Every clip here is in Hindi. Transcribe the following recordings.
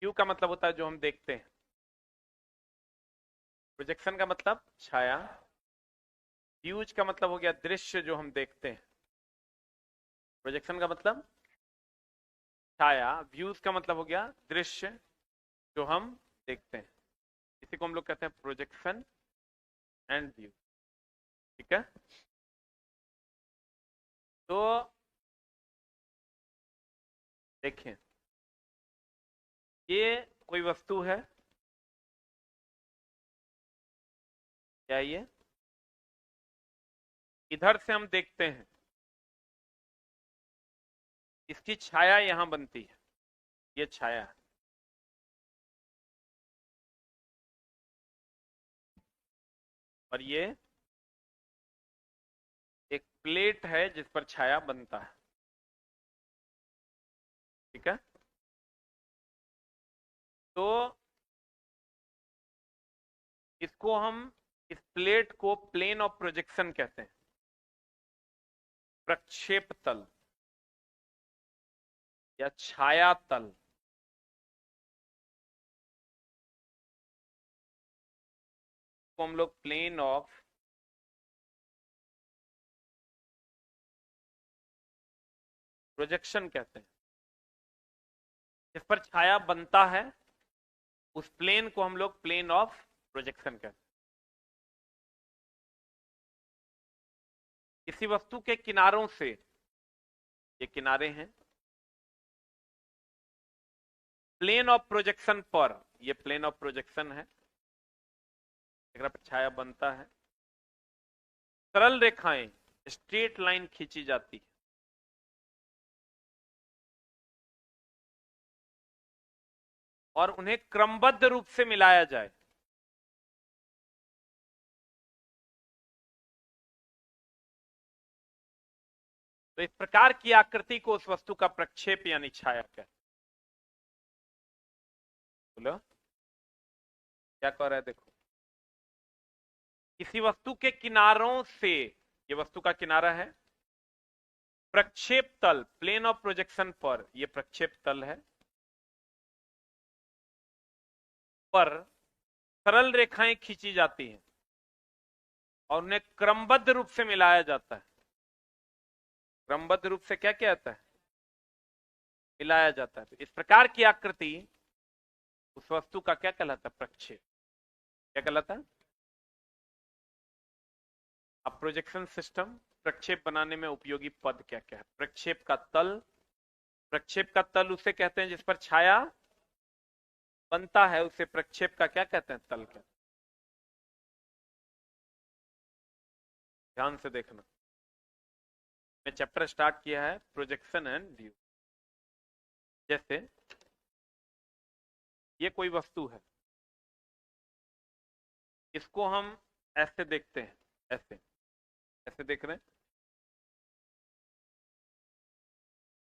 व्यू का मतलब होता है जो हम देखते हैं, प्रोजेक्शन का मतलब छाया, व्यूज का मतलब हो गया दृश्य जो हम देखते हैं, प्रोजेक्शन का मतलब छाया, व्यूज का मतलब हो गया दृश्य जो हम देखते हैं। इसी को हम लोग कहते हैं प्रोजेक्शन एंड व्यू। ठीक है, तो देखें, ये कोई वस्तु है, क्या ये, इधर से हम देखते हैं, इसकी छाया यहां बनती है, ये छाया है। और ये एक प्लेट है जिस पर छाया बनता है। ठीक है, तो इसको हम, इस प्लेट को प्लेन ऑफ प्रोजेक्शन कहते हैं, प्रक्षेप तल या छाया तल। को हम लोग प्लेन ऑफ प्रोजेक्शन कहते हैं, जिस पर छाया बनता है उस प्लेन को हम लोग प्लेन ऑफ प्रोजेक्शन कहते हैं। किसी वस्तु के किनारों से, ये किनारे हैं, प्लेन ऑफ प्रोजेक्शन पर, ये प्लेन ऑफ प्रोजेक्शन है, पर छाया बनता है, सरल रेखाएं, स्ट्रेट लाइन खींची जाती है, और उन्हें क्रमबद्ध रूप से मिलाया जाए, तो इस प्रकार की आकृति को उस वस्तु का प्रक्षेप यानी छाया कहते हैं। बोलो क्या कह रहा है, देखो, किसी वस्तु के किनारों से, ये वस्तु का किनारा है, प्रक्षेप तल प्लेन ऑफ प्रोजेक्शन पर, ये प्रक्षेप तल है, पर सरल रेखाएं खींची जाती हैं और उन्हें क्रमबद्ध रूप से मिलाया जाता है। क्रमबद्ध रूप से क्या क्या आता है, मिलाया जाता है। तो इस प्रकार की आकृति उस वस्तु का क्या कहलाता है, प्रक्षेप। क्या कहलाता है, अब प्रोजेक्शन सिस्टम प्रक्षेप बनाने में उपयोगी पद क्या क्या है, प्रक्षेप का तल, प्रक्षेप का तल उसे कहते हैं जिस पर छाया बनता है, उसे प्रक्षेप का क्या कहते हैं, तल कहते हैं। ध्यान से देखना, मैं चैप्टर स्टार्ट किया है प्रोजेक्शन एंड व्यू। जैसे ये कोई वस्तु है, इसको हम ऐसे देखते हैं, ऐसे, ऐसे देख रहे हैं,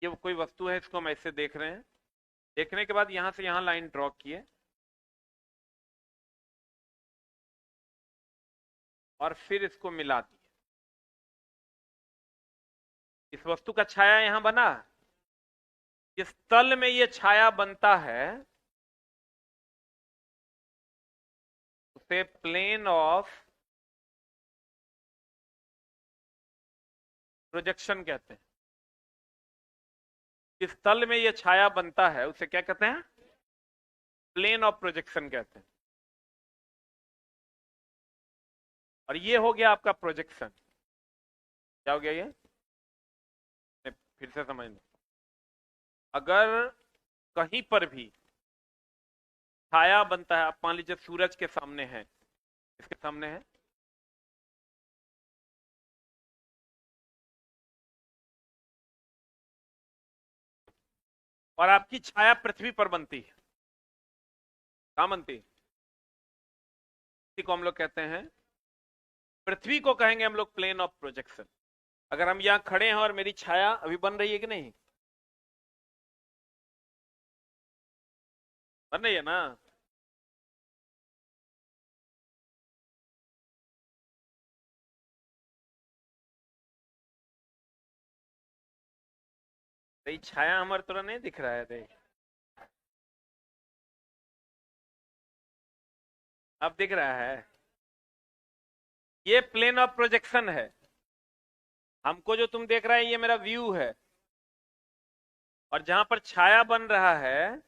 ये कोई वस्तु है, इसको हम ऐसे देख रहे हैं, देखने के बाद यहां से यहां लाइन ड्रॉ किए और फिर इसको मिला दिए, इस वस्तु का छाया यहां बना, इस तल में ये छाया बनता है, उसे प्लेन ऑफ प्रोजेक्शन कहते हैं। इस तल में ये छाया बनता है उसे क्या कहते हैं, प्लेन ऑफ प्रोजेक्शन कहते हैं। और ये हो गया आपका प्रोजेक्शन। क्या हो गया ये, फिर से समझ लो, अगर कहीं पर भी छाया बनता है, आप मान लीजिए सूरज के सामने है, इसके सामने है, और आपकी छाया पृथ्वी पर बनती है, कहां बनती है, इसी को हम लोग कहते हैं, पृथ्वी को कहेंगे हम लोग प्लेन ऑफ प्रोजेक्शन। अगर हम यहां खड़े हैं और मेरी छाया अभी बन रही है कि नहीं, बन रही है ना, तो ये छाया हमारे तरह नहीं दिख रहा है, देख, अब दिख रहा है, ये प्लेन ऑफ प्रोजेक्शन है। हमको जो तुम देख रहा है ये मेरा व्यू है, और जहां पर छाया बन रहा है,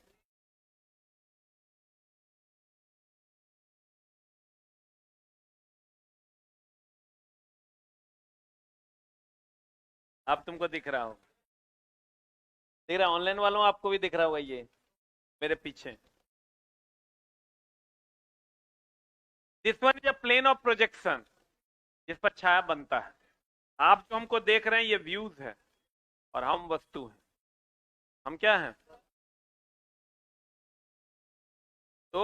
अब तुमको दिख रहा हो, दिख रहा ऑनलाइन वालों, आपको भी दिख रहा होगा ये मेरे पीछे। This one is a plane of projection, जिस पर छाया बनता है। आप जो हमको देख रहे हैं ये व्यूज है, और हम वस्तु हैं। हम क्या हैं? तो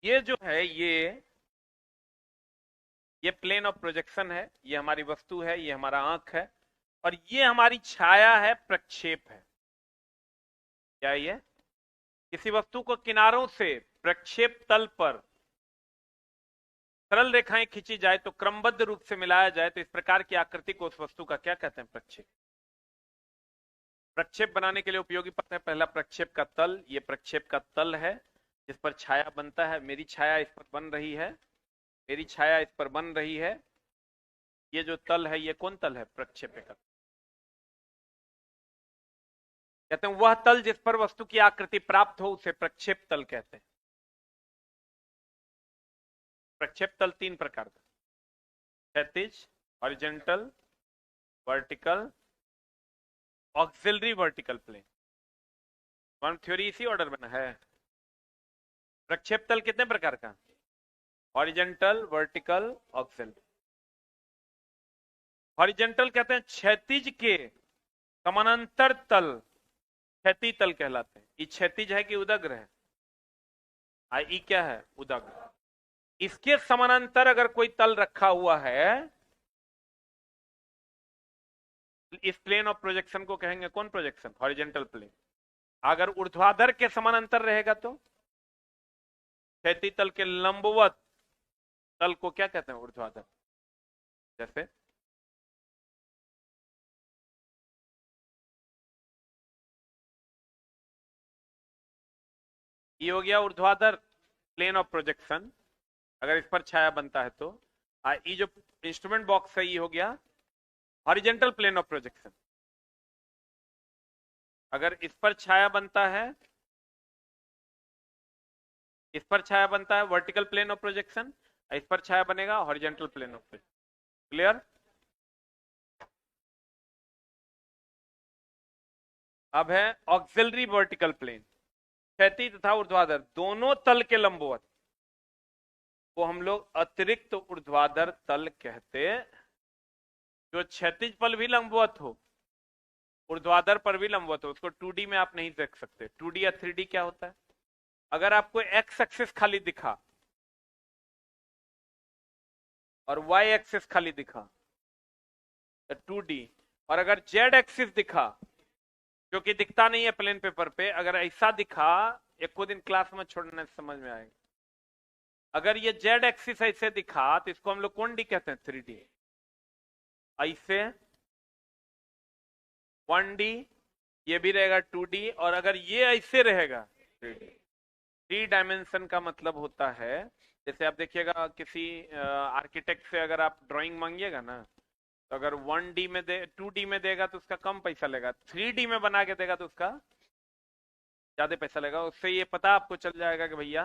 ये जो है ये प्लेन ऑफ प्रोजेक्शन है, ये हमारी वस्तु है, ये हमारा आंख है, और ये हमारी छाया है, प्रक्षेप है। क्या ये? किसी वस्तु को किनारों से प्रक्षेप तल पर सरल रेखाएं खींची जाए तो क्रमबद्ध रूप से मिलाया जाए तो इस प्रकार की आकृति को उस वस्तु का क्या कहते हैं? प्रक्षेप। प्रक्षेप बनाने के लिए उपयोगी पड़ता है पहला प्रक्षेप का तल। ये प्रक्षेप का तल है जिस पर छाया बनता है। मेरी छाया इस पर बन रही है, मेरी छाया इस पर बन रही है। ये जो तल है ये कौन तल है? प्रक्षेप का। कहते हैं वह तल जिस पर वस्तु की आकृति प्राप्त हो उसे प्रक्षेप तल कहते हैं। प्रक्षेप तल तीन प्रकार का, क्षैतिज, horizontal, vertical, auxiliary vertical plane. One theory इसी ऑर्डर में है। प्रक्षेप तल कितने प्रकार का? Horizontal, vertical, auxiliary. हॉरिजॉन्टल कहते हैं क्षैतिज के समानांतर तल, क्षैतिज तल कहलाते हैं। ये क्षैतिज है कि उदग्र है? ई क्या है? उदग्र। इसके समानांतर अगर कोई तल रखा हुआ है, इस प्लेन ऑफ प्रोजेक्शन को कहेंगे कौन प्रोजेक्शन? Horizontal plane. अगर ऊर्ध्वाधर के समानांतर रहेगा तो क्षैतिज तल के लंबवत तल को क्या कहते हैं? ऊर्ध्वाधर। जैसे ये हो गया ऊर्ध्वाधर प्लेन ऑफ प्रोजेक्शन, अगर इस पर छाया बनता है तो। ये जो इंस्ट्रूमेंट बॉक्स है ये हो गया हॉरिजॉन्टल प्लेन ऑफ प्रोजेक्शन। अगर इस पर छाया बनता है, इस पर छाया बनता है वर्टिकल प्लेन ऑफ प्रोजेक्शन, इस पर छाया बनेगा horizontal plane of projection. Clear? अब है ऑक्सिलरी वर्टिकल प्लेन। क्षैतिज तथा ऊर्ध्वाधर दोनों तल के लंबवत को हम लोग अतिरिक्त ऊर्ध्वाधर तल कहते। जो क्षैतिज पर भी लंबवत हो, ऊर्ध्वाधर पर भी लंबवत हो, उसको 2D में आप नहीं देख सकते। 2D या 3D क्या होता है? अगर आपको एक्स एक्सिस खाली दिखा और वाई एक्सिस खाली दिखा तो 2D, और अगर जेड एक्सिस दिखा जो कि दिखता नहीं है प्लेन पेपर पे, अगर ऐसा दिखा, एक को दिन क्लास में छोड़ने से समझ में आएगा। अगर ये जेड एक्सिस ऐसे दिखा तो इसको हम लोग कौन डी कहते हैं? 3D। ऐसे 1D, ये भी रहेगा 2D, और अगर ये ऐसे रहेगा 3D। 3 डायमेंशन का मतलब होता है, जैसे आप देखिएगा किसी आर्किटेक्ट से अगर आप ड्राइंग मांगिएगा ना, तो अगर 1D में दे, 2D में देगा तो उसका कम पैसा लेगा, 3D में बना के देगा तो उसका ज्यादा पैसा लेगा। उससे ये पता आपको चल जाएगा कि भैया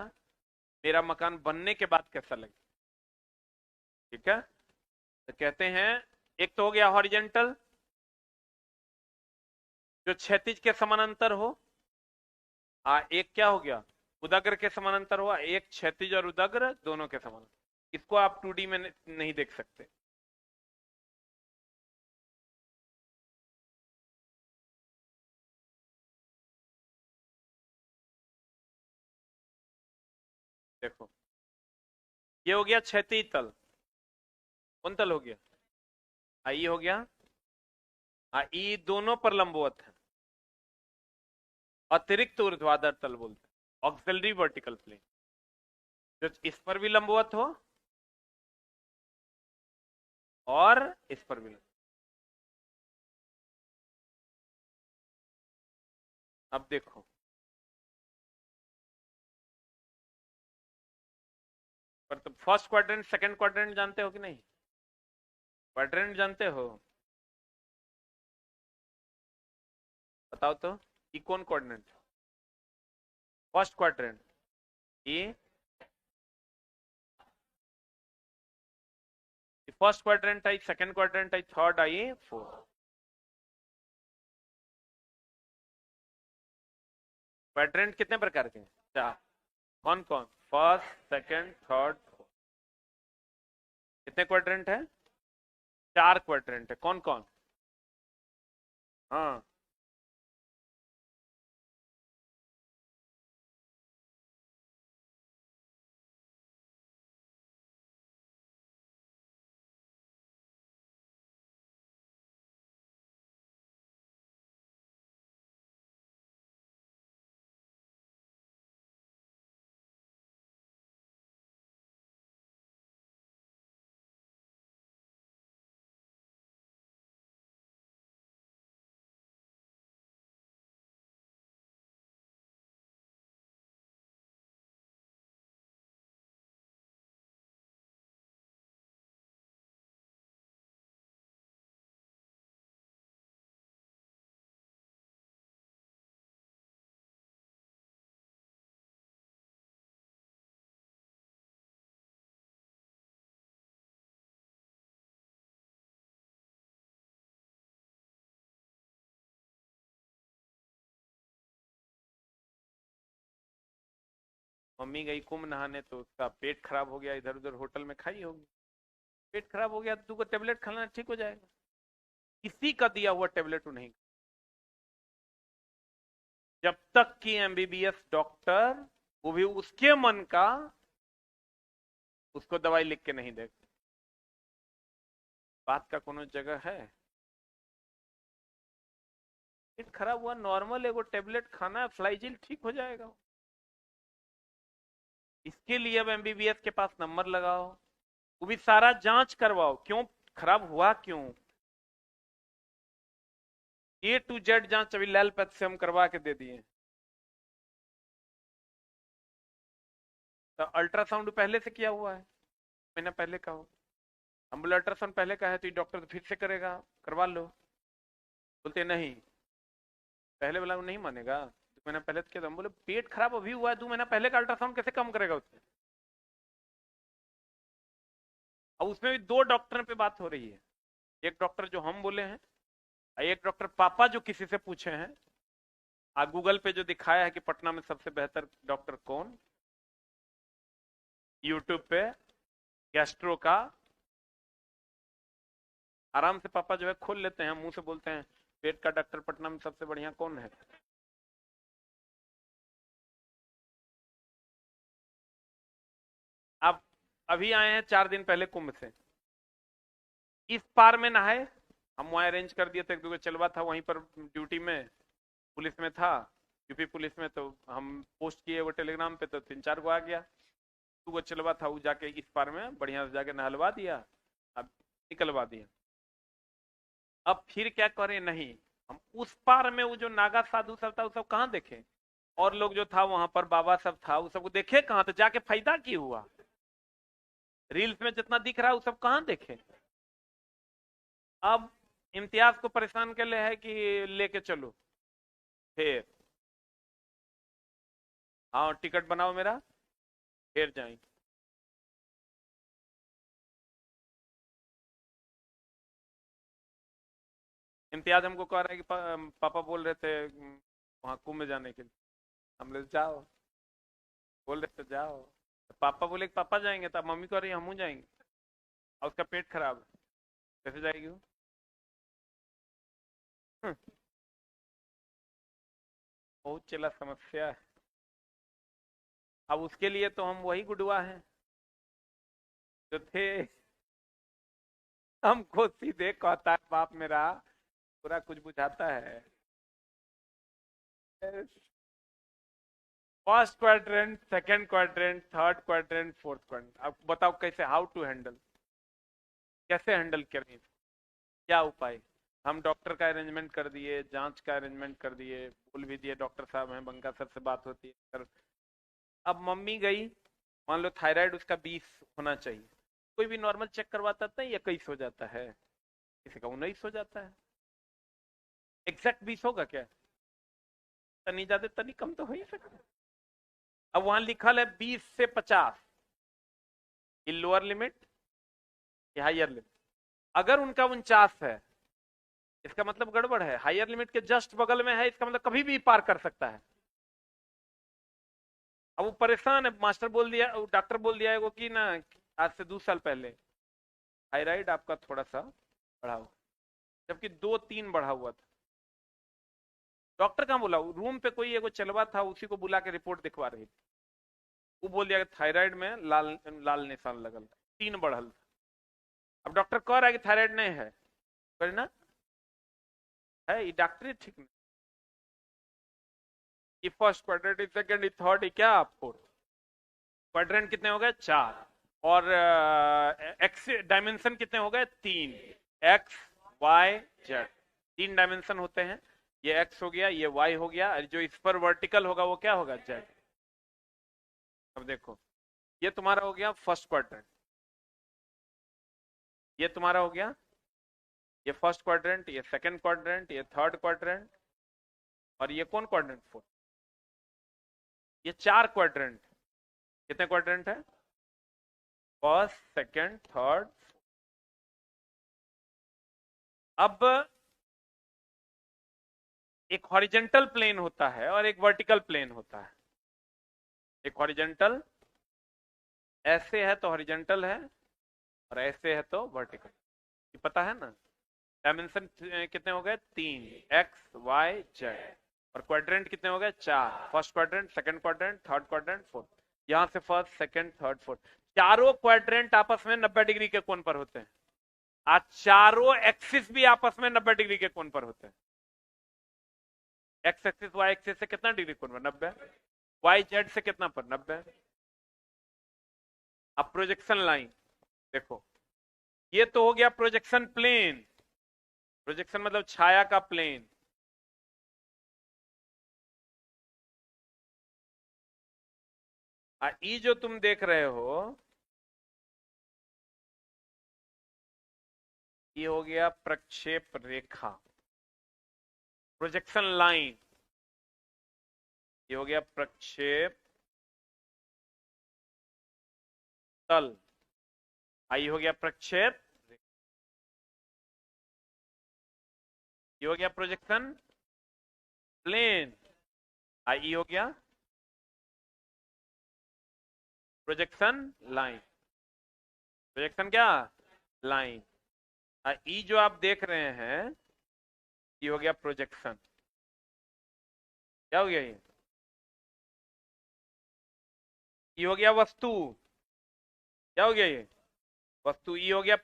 मेरा मकान बनने के बाद कैसा लगे। ठीक है? तो कहते हैं एक तो हो गया हॉरिजेंटल, जो क्षैतिज के समानांतर हो। एक क्या हो गया? उदग्र के समानांतर हुआ। एक क्षैतिज और उदग्र दोनों के समानांतर। इसको आप 2D में नहीं देख सकते। देखो ये हो गया क्षैतिज तल। कौन तल हो गया? आई हो गया। ई दोनों पर लंबवत है, अतिरिक्त ऊर्ध्वाधर तल बोलते हैं, ऑक्सिलरी वर्टिकल प्लेन। जो इस पर भी लंबवत हो और इस पर भी। अब देखो पर तो फर्स्ट क्वाड्रेंट सेकंड क्वाड्रेंट जानते हो कि नहीं? क्वाड्रेंट जानते हो? बताओ तो, ये कौन क्वाड्रेंट? फर्स्ट क्वाड्रेंट ये फर्स्ट क्वाड्रेंट आई, सेकंड क्वाड्रेंट आई, थर्ड आई, फोर्थ। क्वाड्रेंट कितने प्रकार के हैं? चार। कौन कौन? First, second, third, fourth. कितने क्वाड्रेंट है? चार क्वाड्रेंट है। कौन कौन? हाँ, मम्मी गई कुंभ नहाने तो उसका पेट खराब हो गया, इधर उधर होटल में खाई होगी। पेट खराब हो गया तो तुमको टेबलेट खाना ठीक हो जाएगा। किसी का दिया हुआ टेबलेट नहीं, जब तक कि एमबीबीएस डॉक्टर, वो भी उसके मन का, उसको दवाई लिख के नहीं देगा। बात का कोनो जगह है? पेट खराब हुआ, नॉर्मल एगो टेबलेट खाना है, फ्लाइजिल, ठीक हो जाएगा। इसके लिए अब एमबीबीएस के पास नंबर लगाओ, वो भी सारा जांच करवाओ, क्यों खराब हुआ, क्यों। ए टू जेड जांच अभी लैल पैथ से हम करवा के दे दिए। तो अल्ट्रासाउंड पहले से किया हुआ है, महीना पहले का हो। हम बोले अल्ट्रासाउंड पहले का है तो डॉक्टर तो फिर से करेगा, करवा लो। बोलते नहीं, पहले वाला वो नहीं मानेगा, 2 महीना पहले तो किया। हम बोले पेट खराब अभी हुआ है, 2 महीना पहले का अल्ट्रासाउंड कैसे कम करेगा उससे? और उसमें भी दो डॉक्टर पे बात हो रही है, एक डॉक्टर जो हम बोले हैं, और एक डॉक्टर पापा जो किसी से पूछे हैं। गूगल पे जो दिखाया है कि पटना में सबसे बेहतर डॉक्टर कौन, यूट्यूब पे गैस्ट्रो का, आराम से पापा जो है खोल लेते हैं, मुंह से बोलते हैं पेट का डॉक्टर पटना में सबसे बढ़िया कौन है। आप अभी आए हैं 4 दिन पहले कुंभ से, इस पार में नहाए। हम वहां अरेंज कर दिए थे, क्योंकि चलवा था वहीं पर ड्यूटी में, पुलिस में था, यूपी पुलिस में। तो हम पोस्ट किए वो टेलीग्राम पे, तो 3-4 को आ गया। तो वो चलवा था, वो जाके इस पार में बढ़िया से जाके नहलवा दिया, अब निकलवा दिया। अब फिर क्या करें, नहीं, हम उस पार में वो जो नागा साधु सब था वो सब कहाँ देखे, और लोग जो था वहां पर बाबा सब था वो सबको देखे कहाँ, तो जाके फायदा की हुआ। रील्स में जितना दिख रहा है वो सब कहाँ देखे। अब इम्तियाज को परेशान कर ले है कि लेके चलो, फिर हाँ टिकट बनाओ मेरा, फिर जाएंगे। इम्तियाज हमको कह रहा है कि पापा बोल रहे थे वहां कुंभ में जाने के लिए। हम लोग जाओ, बोल रहे थे जाओ। तो पापा बोले कि पापा जाएंगे, तब मम्मी कह रही है हम जाएंगे, और उसका पेट खराब है, कैसे जाएगी वो? हम्म, बहुत चिल्ला समस्या है। अब उसके लिए तो हम वही गुडुआ हैं जो थे, हमको सीधे कहता है बाप मेरा, पूरा कुछ बुझाता है। First quadrant, second quadrant, third quadrant, fourth quadrant, अब बताओ कैसे, हाउ टू हैंडल, कैसे हैंडल करें, क्या उपाय। हम डॉक्टर का अरेंजमेंट कर दिए, जांच का अरेंजमेंट कर दिए, बोल भी दिए डॉक्टर साहब हैं, बंका सर से बात होती है सर। अब मम्मी गई, मान लो थायराइड उसका 20 होना चाहिए, कोई भी नॉर्मल चेक करवाता था 21 हो जाता है, किसी का 19 हो जाता है। एग्जैक्ट 20 होगा क्या? तनी ज्यादा तनी कम तो हो ही सकता है। अब वहां लिखा है 20 से 50, ये लोअर लिमिट, ये हायर लिमिट। अगर उनका 49 है, इसका मतलब गड़बड़ है, हायर लिमिट के जस्ट बगल में है, इसका मतलब कभी भी पार कर सकता है। अब वो परेशान है, मास्टर बोल दिया, डॉक्टर बोल दिया है वो कि ना, आज से 2 साल पहले थायराइड आपका थोड़ा सा बढ़ा हुआ, जबकि 2-3 बढ़ा हुआ था। डॉक्टर कहाँ बोला, रूम पे कोई एगो चलवा था, उसी को बुला के रिपोर्ट दिखवा रही थी। वो बोल दिया कि थायराइड में लाल लाल निशान लगल, 3 बढ़ल था। अब डॉक्टर कह रहा है कि थायराइड नहीं है, पर ना है, ये डॉक्टर ठीक नहीं। ये फर्स्ट क्वाड्रेंट, सेकंड, थर्ड, क्या फोर्थ क्वाड्रेंट कितने हो गए? 4। और एक्स डायमेंशन कितने हो गए? 3। एक्स वाई जेड, 3 डायमेंशन होते हैं। ये एक्स हो गया, ये वाई हो गया, और जो इस पर वर्टिकल होगा वो क्या होगा? जेड। अब देखो, ये तुम्हारा हो गया फर्स्ट क्वाड्रेंट, ये तुम्हारा हो गया ये फर्स्ट क्वाड्रेंट, ये सेकंड क्वाड्रेंट, ये थर्ड क्वाड्रेंट, और ये कौन क्वाड्रेंट? फोर्थ। ये 4 क्वाड्रेंट। कितने क्वाड्रेंट है? First, second, third. अब एक हॉरिजेंटल प्लेन होता है और एक वर्टिकल प्लेन होता है। एक हॉरिजेंटल, ऐसे है तो हॉरिजेंटल है, और ऐसे है तो वर्टिकल। ये पता है ना? डायमेंशन कितने हो गए? 3, एक्स वाई जेड। और क्वाड्रेंट कितने हो गए? 4। First quadrant, second quadrant, third quadrant, fourth. यहां से फर्स्ट, सेकंड, थर्ड, फोर्थ, चारों क्वाड्रेंट आपस में 90 डिग्री के कोण पर होते हैं। आज चारों एक्सिस भी आपस में 90 डिग्री के कोण पर होते हैं। एक्स एक्सिस वाई एक्सिस से कितना डिग्री कोण पर? 90। वाई जेड से कितना पर? 90। अब प्रोजेक्शन लाइन देखो, ये तो हो गया प्रोजेक्शन प्लेन। प्रोजेक्शन मतलब छाया का प्लेन। ये जो तुम देख रहे हो, ये हो गया प्रक्षेप रेखा, प्रोजेक्शन लाइन। ये हो गया प्रक्षेप तल। आई हो गया प्रक्षेप, ये हो गया प्रोजेक्शन प्लेन। आई हो गया प्रोजेक्शन लाइन। प्रोजेक्शन क्या? लाइन। ई जो आप देख रहे हैं, ये हो गया प्रोजेक्शन। क्या हो गया ये हो गया वस्तु। क्या हो गया ये? वस्तु। ये हो गया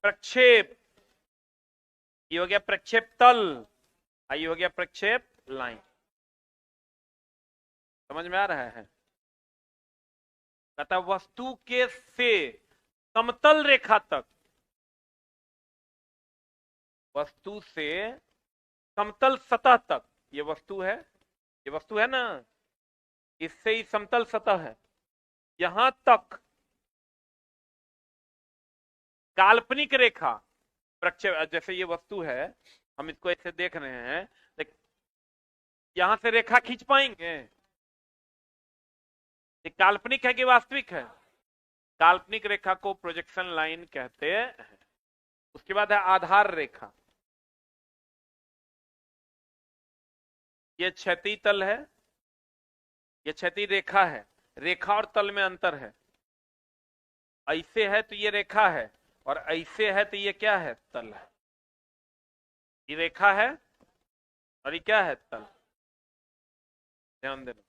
प्रक्षेप, ये हो गया प्रक्षेप तल, ये हो गया प्रक्षेप लाइन। समझ में आ रहा है? कहता वस्तु के से समतल रेखा तक, वस्तु से समतल सतह तक, ये वस्तु है, ये वस्तु है ना, इससे ही समतल सतह है, यहां तक काल्पनिक रेखा प्रक्षेप। जैसे ये वस्तु है, हम इसको ऐसे देख रहे हैं, यहां से रेखा खींच पाएंगे? ये काल्पनिक है कि वास्तविक है? काल्पनिक रेखा को प्रोजेक्शन लाइन कहते हैं। उसके बाद है आधार रेखा। ये क्षैतिज तल है, ये क्षैतिज रेखा है। रेखा और तल में अंतर है। ऐसे है तो ये रेखा है, और ऐसे है तो ये क्या है? तल है। ये रेखा है और ये क्या है? तल। ध्यान देना।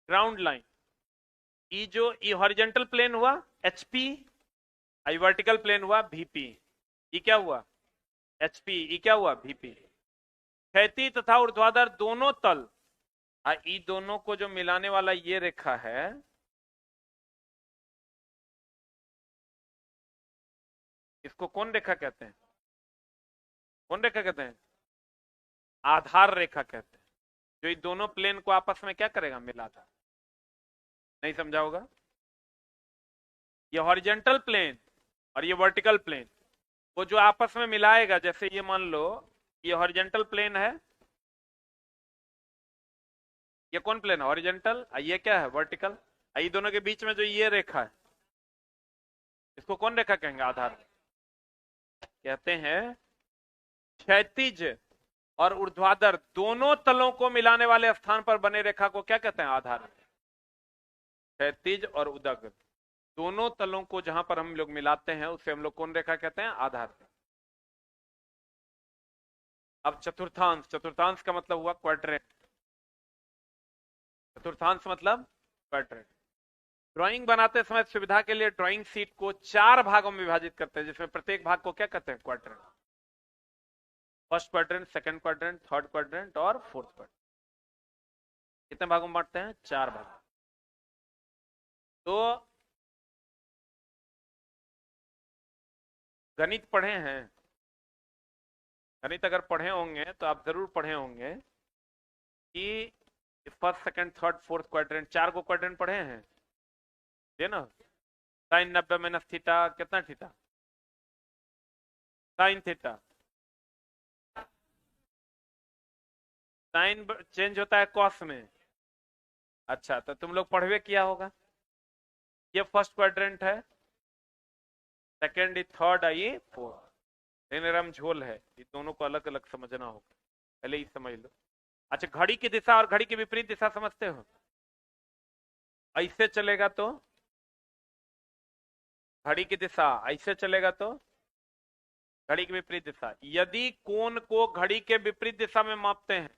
ग्राउंड लाइन, ये जो ये हॉरिजेंटल प्लेन हुआ एचपी, ये वर्टिकल प्लेन हुआ भीपी। ये क्या हुआ? एचपी। ये क्या हुआ? भीपी। क्षैतिज तथा ऊर्ध्वाधर दोनों तल, ये दोनों को जो मिलाने वाला ये रेखा है, इसको कौन रेखा कहते हैं? कौन रेखा कहते हैं? आधार रेखा कहते हैं। जो ये दोनों प्लेन को आपस में क्या करेगा, मिला था। नहीं समझा होगा। ये हॉरिजेंटल प्लेन और ये वर्टिकल प्लेन, वो जो आपस में मिलाएगा, जैसे ये मान लो ये हॉरिजेंटल प्लेन है, ये कौन प्लेन है, हॉरिजेंटल, ये क्या है, वर्टिकल। ये दोनों के बीच में जो ये रेखा है, इसको कौन रेखा कहेंगे, आधार कहते हैं। क्षैतिज और ऊर्ध्वाधर दोनों तलों को मिलाने वाले स्थान पर बने रेखा को क्या कहते हैं, आधार। क्षैतिज और उदग दोनों तलों को जहां पर हम लोग मिलाते हैं उसे हम लोग कौन रेखा कहते हैं, आधार। अब चतुर्थांश, चतुर्थांश का मतलब हुआ क्वाड्रेंट। चतुर्थांश मतलब क्वाड्रेंट। ड्राइंग बनाते समय सुविधा के लिए ड्राइंग शीट को 4 भागों में विभाजित करते हैं, जिसमें प्रत्येक भाग को क्या कहते हैं, quadrant. First quadrant, second quadrant, third quadrant और फोर्थ क्वाड्रेंट। कितने भागों में बांटते हैं, 4 भाग। तो गणित पढ़े हैं, गणित अगर पढ़े होंगे तो आप जरूर पढ़े होंगे कि first second third fourth quadrant, 4 को क्वाड्रेंट पढ़े हैं, ये ना। साइन 90 माइनस थीटा, कितना theta, sine theta. Sine change होता है कॉस में। अच्छा, तो तुम लोग पढ़वे किया होगा। ये फर्स्ट क्वाड्रेंट है, सेकंड, थर्ड, ये फोर्थ। लेकिन झोल है, ये दोनों को अलग अलग समझना होगा, पहले ही समझ लो। अच्छा, घड़ी की दिशा और घड़ी की विपरीत दिशा समझते हो। ऐसे चलेगा तो घड़ी की दिशा, ऐसे चलेगा तो घड़ी की विपरीत दिशा। यदि कोण को घड़ी के विपरीत दिशा में मापते हैं,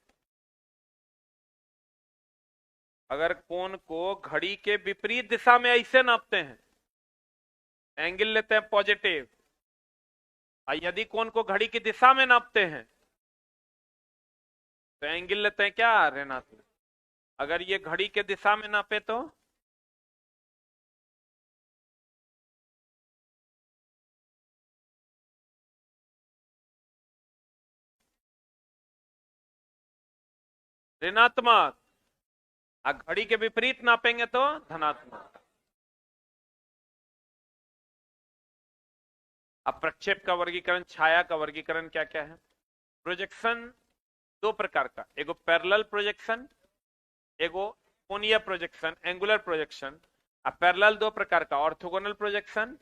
अगर कोण को घड़ी के विपरीत दिशा में ऐसे नापते हैं, एंगल लेते हैं पॉजिटिव, और यदि कोण को घड़ी की दिशा में नापते हैं तो एंगल लेते हैं क्या, ऋणात्मक। अगर ये घड़ी के दिशा में नापे तो ऋणात्मक, घड़ी के विपरीत नापेंगे तो धनात्मक। अब प्रक्षेप का वर्गीकरण, छाया का वर्गीकरण क्या क्या है। प्रोजेक्शन 2 प्रकार का, एगो पैरेलल प्रोजेक्शन, एगो कोणीय प्रोजेक्शन, एंगुलर प्रोजेक्शन। पैरेलल 2 प्रकार का, orthogonal projection,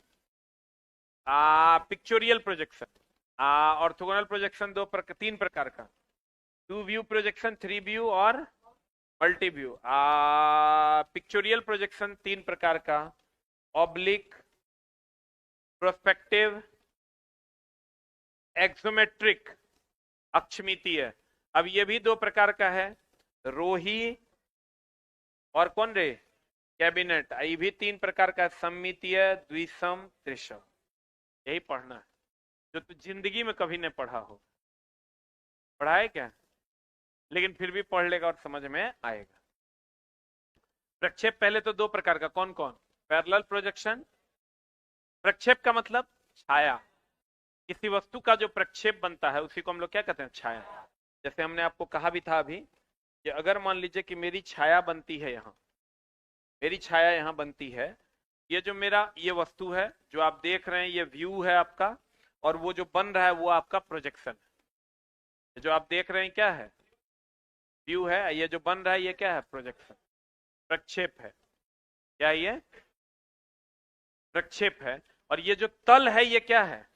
pictorial projection. Orthogonal projection 3 प्रकार का, 2 व्यू प्रोजेक्शन, 3 व्यू और मल्टी व्यू। पिक्चोरियल प्रोजेक्शन 3 प्रकार का, ऑब्लिक, प्रोस्पेक्टिव, एक्सोमेट्रिक, अक्षमितीय। अब ये भी 2 प्रकार का है, रोही और कौन रे, कैबिनेट। ये भी 3 प्रकार का, सममितीय, द्विसम, त्रिसम। यही पढ़ना है जो तू जिंदगी में कभी नहीं पढ़ा हो। पढ़ा है क्या, लेकिन फिर भी पढ़ लेगा और समझ में आएगा। प्रक्षेप पहले तो 2 प्रकार का, कौन कौन, पैरेलल प्रोजेक्शन। प्रक्षेप का मतलब छाया, किसी वस्तु का जो प्रक्षेप बनता है उसी को हम लोग क्या कहते हैं, छाया। जैसे हमने आपको कहा भी था अभी कि अगर मान लीजिए कि मेरी छाया बनती है यहाँ, मेरी छाया यहाँ बनती है, ये जो मेरा ये वस्तु है जो आप देख रहे हैं, ये व्यू है आपका, और वो जो बन रहा है वो आपका प्रोजेक्शन है। जो आप देख रहे हैं क्या है, व्यू है, ये जो बन रहा है ये क्या है, प्रोजेक्शन, प्रक्षेप है। क्या ये प्रक्षेप है। और ये जो तल है ये क्या है,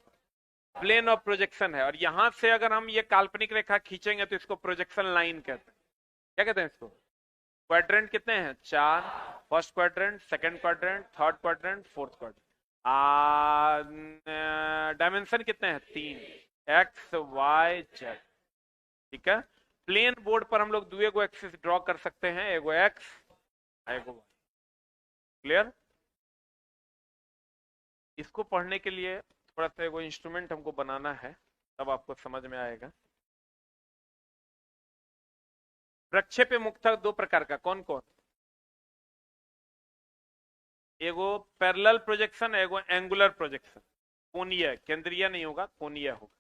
प्लेन ऑफ प्रोजेक्शन है। और यहां से अगर हम ये काल्पनिक रेखा खींचेंगे तो इसको प्रोजेक्शन लाइन कहते हैं। क्या कहते हैं इसको। क्वाड्रेंट कितने हैं, 4। First quadrant, second quadrant, third quadrant, fourth quadrant. Dimension कितने हैं, 3, एक्स वाई जेड। ठीक है। प्लेन बोर्ड पर हम लोग दुए को एक्सिस ड्रॉ कर सकते हैं, एगो एक्स, एगो वाई। क्लियर। इसको पढ़ने के लिए थोड़ा सा एगो इंस्ट्रूमेंट हमको बनाना है, तब आपको समझ में आएगा। प्रक्षेप मुख्यतः 2 प्रकार का, कौन कौन, एगो पैरेलल प्रोजेक्शन, एगो एंगुलर प्रोजेक्शन। कोणीय, केंद्रीय नहीं होगा, कोणीय होगा।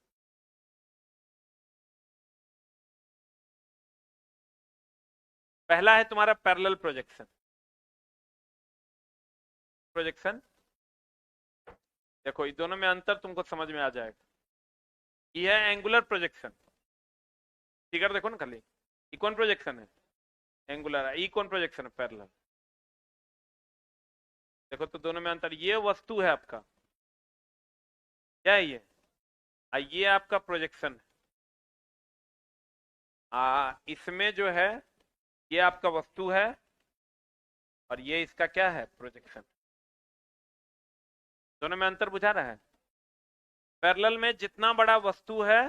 पहला है तुम्हारा पैरेलल प्रोजेक्शन। प्रोजेक्शन देखो, इन दोनों में अंतर तुमको समझ में आ जाएगा। ये है एंगुलर प्रोजेक्शन। फिगर देखो ना खाली, ये कौन प्रोजेक्शन है? एंगुलर है। ये कौन प्रोजेक्शन है? पैरेलल। देखो तो दोनों में अंतर, ये वस्तु है आपका, क्या है ये? ये आपका प्रोजेक्शन है। इसमें जो है ये आपका वस्तु है और ये इसका क्या है? प्रोजेक्शन। दोनों में अंतर बुझा रहा है? पैरेलल में जितना बड़ा वस्तु है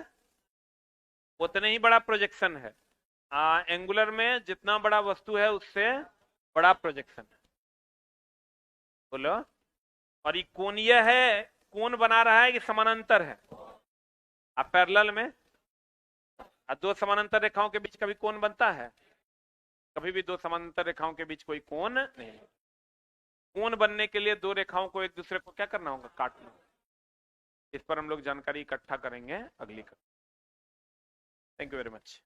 उतने ही बड़ा प्रोजेक्शन है। एंगुलर में जितना बड़ा वस्तु है उससे बड़ा प्रोजेक्शन है। बोलो। और ये कोणीय है, कोण बना रहा है कि समानांतर है? पैरेलल में दो समानांतर रेखाओं के बीच कभी कोण बनता है? कभी भी दो समानांतर रेखाओं के बीच कोई कोण नहीं। कोण बनने के लिए दो रेखाओं को एक दूसरे को क्या करना होगा? काटना। इस पर हम लोग जानकारी इकट्ठा करेंगे अगली कक्षा। Thank you very much.